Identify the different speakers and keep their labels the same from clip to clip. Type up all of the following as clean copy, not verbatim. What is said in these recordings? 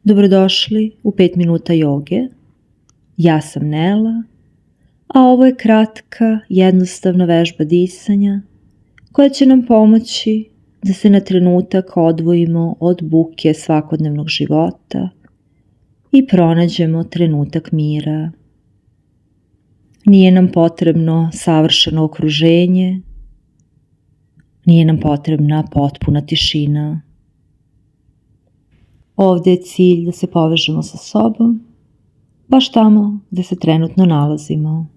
Speaker 1: Dobrodošli u 5 minuta joge. Ja sam Nela, a ovo je kratka, jednostavna vežba disanja koja će nam pomoći da se na trenutak odvojimo od buke svakodnevnog života i pronađemo trenutak mira. Nije nam potrebno savršeno okruženje, nije nam potrebna potpuna tišina. Ovdje je cilj da se povežemo sa sobom, baš tamo gdje se trenutno nalazimo.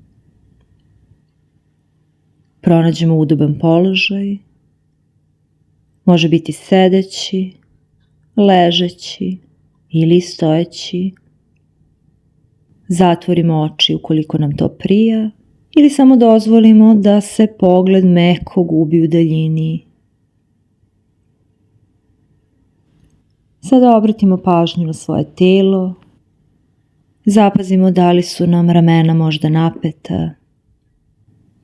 Speaker 1: Pronađemo udoban položaj, može biti sedeći, ležeći ili stojeći. Zatvorimo oči ukoliko nam to prija ili samo dozvolimo da se pogled meko gubi u daljini. Sada obratimo pažnju na svoje telo, zapazimo da li su nam ramena možda napeta,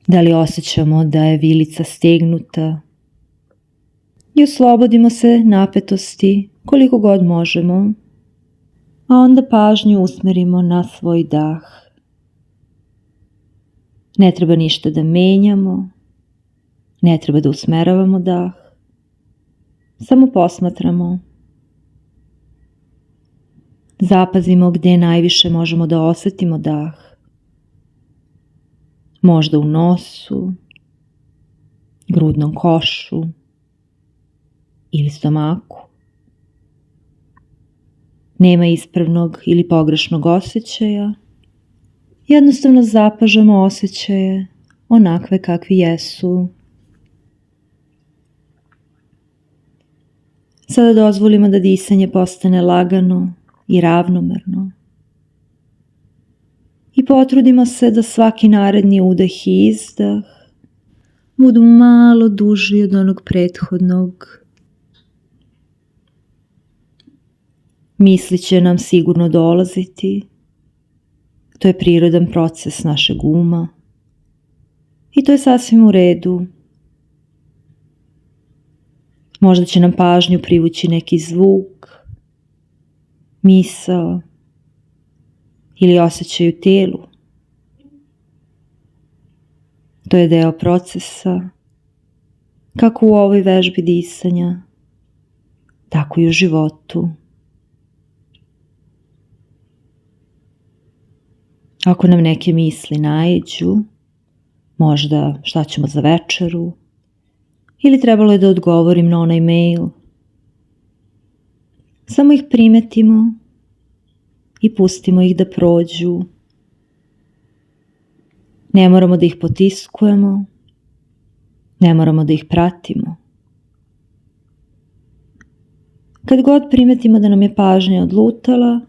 Speaker 1: da li osjećamo da je vilica stegnuta i oslobodimo se napetosti koliko god možemo, a onda pažnju usmerimo na svoj dah. Ne treba ništa da menjamo, ne treba da usmeravamo dah, samo posmatramo. Zapazimo gdje najviše možemo da osjetimo dah. Možda u nosu, grudnom košu ili stomaku. Nema ispravnog ili pogrešnog osjećaja. Jednostavno zapažamo osjećaje onakve kakvi jesu. Sada dozvolimo da disanje postane lagano i ravnomerno. I potrudimo se da svaki naredni udah i izdah budu malo duži od onog prethodnog. Misli će nam sigurno dolaziti. To je prirodan proces našeg uma. I to je sasvim u redu. Možda će nam pažnju privući neki zvuk, misao ili osjećaj u tijelu. To je deo procesa, kako u ovoj vežbi disanja, tako i u životu. Ako nam neke misli naiđu, možda šta ćemo za večeru, ili trebalo je da odgovorim na onaj mail, samo ih primetimo i pustimo ih da prođu. Ne moramo da ih potiskujemo, ne moramo da ih pratimo. Kad god primetimo da nam je pažnja odlutala,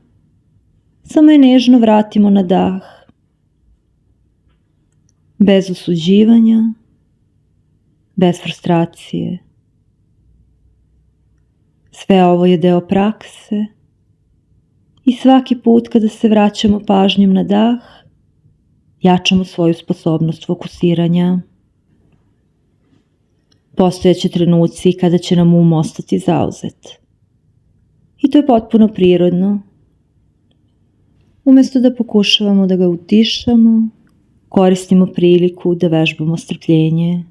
Speaker 1: samo je nežno vratimo na dah. Bez osuđivanja, bez frustracije. Sve ovo je deo prakse i svaki put kada se vraćamo pažnjom na dah, jačamo svoju sposobnost fokusiranja. Postojeće trenuci kada će nam um ostati zauzet. I to je potpuno prirodno. Umjesto da pokušavamo da ga utišamo, koristimo priliku da vežbamo strpljenje.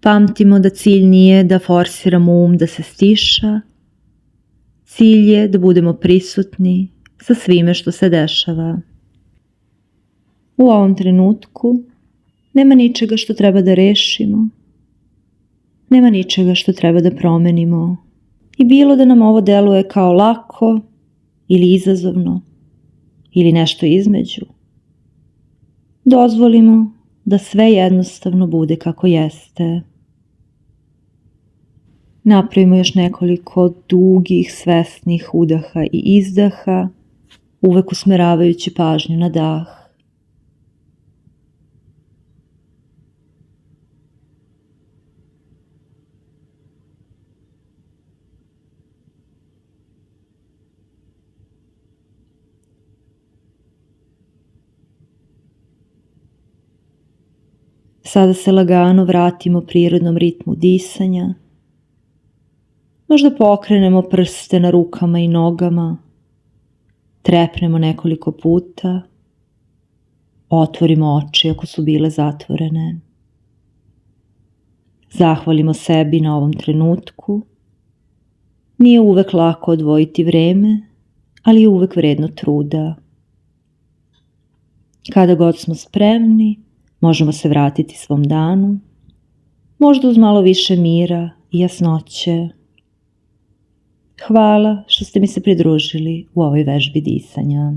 Speaker 1: Pamtimo da cilj nije da forsiramo um da se stiša. Cilj je da budemo prisutni sa svime što se dešava. U ovom trenutku nema ničega što treba da rešimo. Nema ničega što treba da promenimo. I bilo da nam ovo deluje kao lako ili izazovno ili nešto između, dozvolimo da sve jednostavno bude kako jeste. Napravimo još nekoliko dugih, svesnih udaha i izdaha, uvek usmeravajući pažnju na dah. Sada se lagano vratimo prirodnom ritmu disanja. Možda pokrenemo prste na rukama i nogama, trepnemo nekoliko puta, otvorimo oči ako su bile zatvorene. Zahvalimo sebi na ovom trenutku. Nije uvek lako odvojiti vreme, ali je uvek vredno truda. Kada god smo spremni, možemo se vratiti svom danu, možda uz malo više mira i jasnoće. Hvala što ste mi se pridružili u ovoj vežbi disanja.